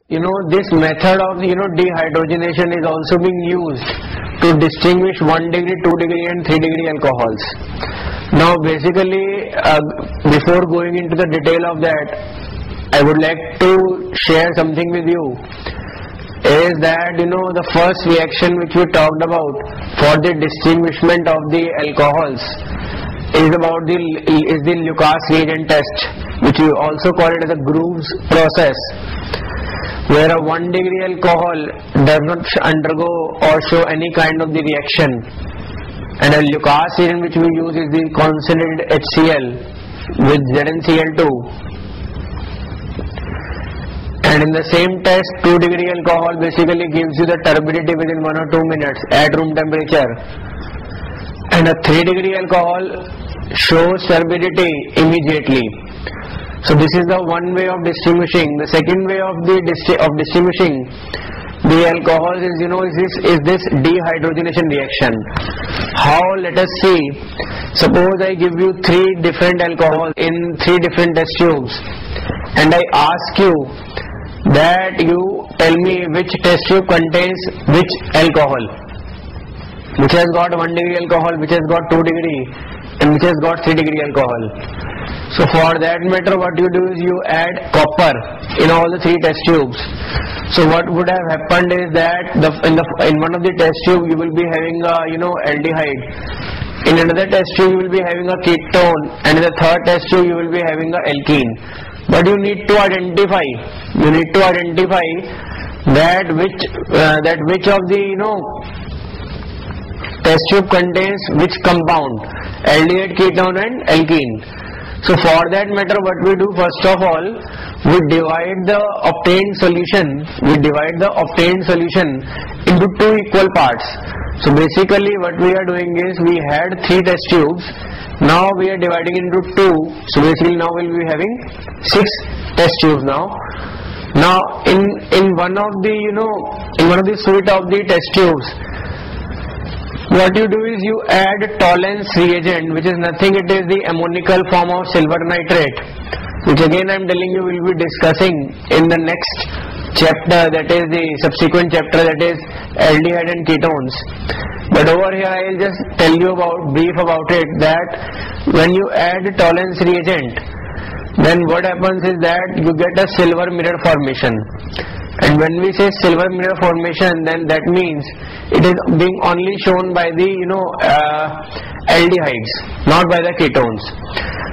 this method of dehydrogenation is also being used to distinguish 1 degree, 2 degree and 3 degree alcohols. Now basically before going into the detail of that, I would like to share something with you, is that the first reaction which we talked about for the distinguishment of the alcohols is the Lucas reagent test, which we also call it as a Grooves process, where a 1 degree alcohol does not undergo or show any kind of the reaction, and a Lucas reagent which we use is the concentrated HCl with ZnCl2, and in the same test 2 degree alcohol basically gives you the turbidity within 1 or 2 minutes at room temperature, and a 3 degree alcohol shows turbidity immediately. So this is the one way of distinguishing. The second way of distinguishing the alcohols is this dehydrogenation reaction. How? Let us see. Suppose I give you 3 different alcohols in 3 different test tubes, and I ask you that you tell me which test tube contains which alcohol, which has got 1 degree alcohol, which has got 2 degree, and which has got 3 degree alcohol. So for that matter, what you do is you add copper in all the 3 test tubes. So what would have happened is that in one of the test tube you will be having a aldehyde, in another test tube you will be having a ketone, and in the third test tube you will be having a alkene. But you need to identify that which of the test tube contains which compound, aldehyde, ketone and alkene. So for that matter, what we do, first of all, we divide the obtained solution into 2 equal parts. So basically what we are doing is, we had 3 test tubes, now we are dividing into 2. So basically now we will be having 6 test tubes now. Now in one of the suite of the test tubes, what you do is you add tolerance reagent, which is nothing, it is the ammonical form of silver nitrate, which again I am telling you we will be discussing in the next chapter, that is the subsequent chapter, that is aldehyde and ketones. But over here I will just tell you brief about it, that when you add tolerance reagent, then what happens is that you get a silver mirror formation. And when we say silver mirror formation, then that means it is being only shown by the aldehydes, not by the ketones.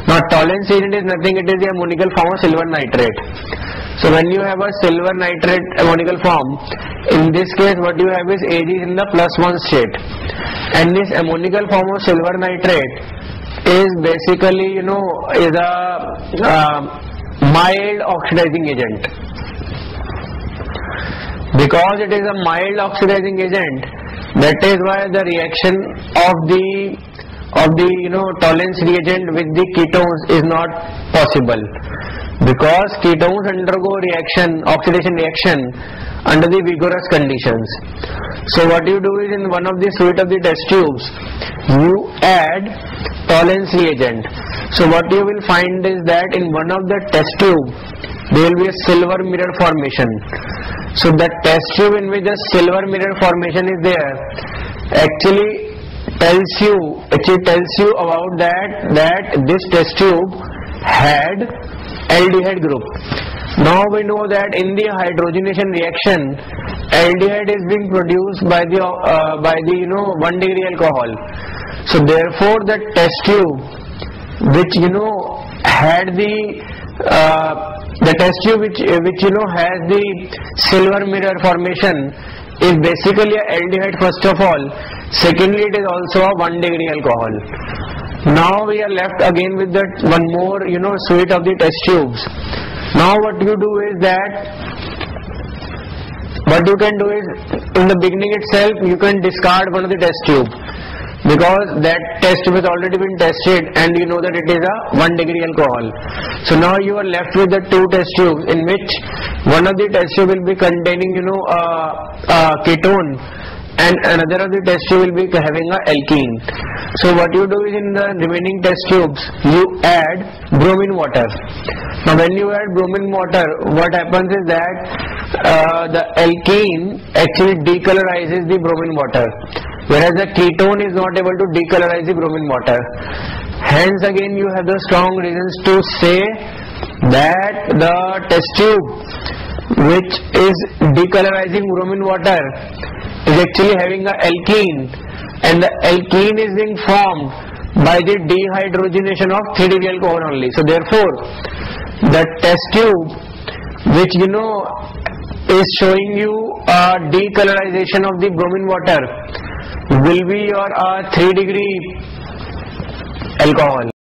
Now tolerance agent is nothing, it is the ammonical form of silver nitrate. So when you have a silver nitrate ammonical form, in this case what you have is Ag is in the +1 state, and this ammonical form of silver nitrate is basically is a mild oxidizing agent. Because it is a mild oxidizing agent, that is why the reaction of the tolerance reagent with the ketones is not possible, because ketones undergo oxidation reaction under the vigorous conditions. So what you do is, in one of the suite of the test tubes you add tolerance reagent. So what you will find is that in one of the test tube there will be a silver mirror formation. So the test tube in which the silver mirror formation is there actually tells you about that this test tube had aldehyde group. Now we know that in the hydrogenation reaction, aldehyde is being produced by the 1 degree alcohol. So therefore the test tube which had the test tube which has the silver mirror formation is basically a aldehyde first of all. Secondly, it is also a 1 degree alcohol. Now we are left again with that one more suite of the test tubes. Now what you do is that, what you can do is, in the beginning itself you can discard one of the test tube, because that test tube has already been tested and you know that it is a 1 degree alcohol. So now you are left with the 2 test tubes, in which one of the test tube will be containing ketone, and another of the test tube will be having a alkene. So what you do is, in the remaining test tubes you add bromine water. Now when you add bromine water, what happens is that the alkene actually decolorizes the bromine water, whereas the ketone is not able to decolorize the bromine water. Hence again you have the strong reasons to say that the test tube which is decolorizing bromine water is actually having an alkene, and the alkene is being formed by the dehydrogenation of 3-degree alcohol only. So therefore the test tube which is showing you a decolorization of the bromine water will be your 3-degree alcohol.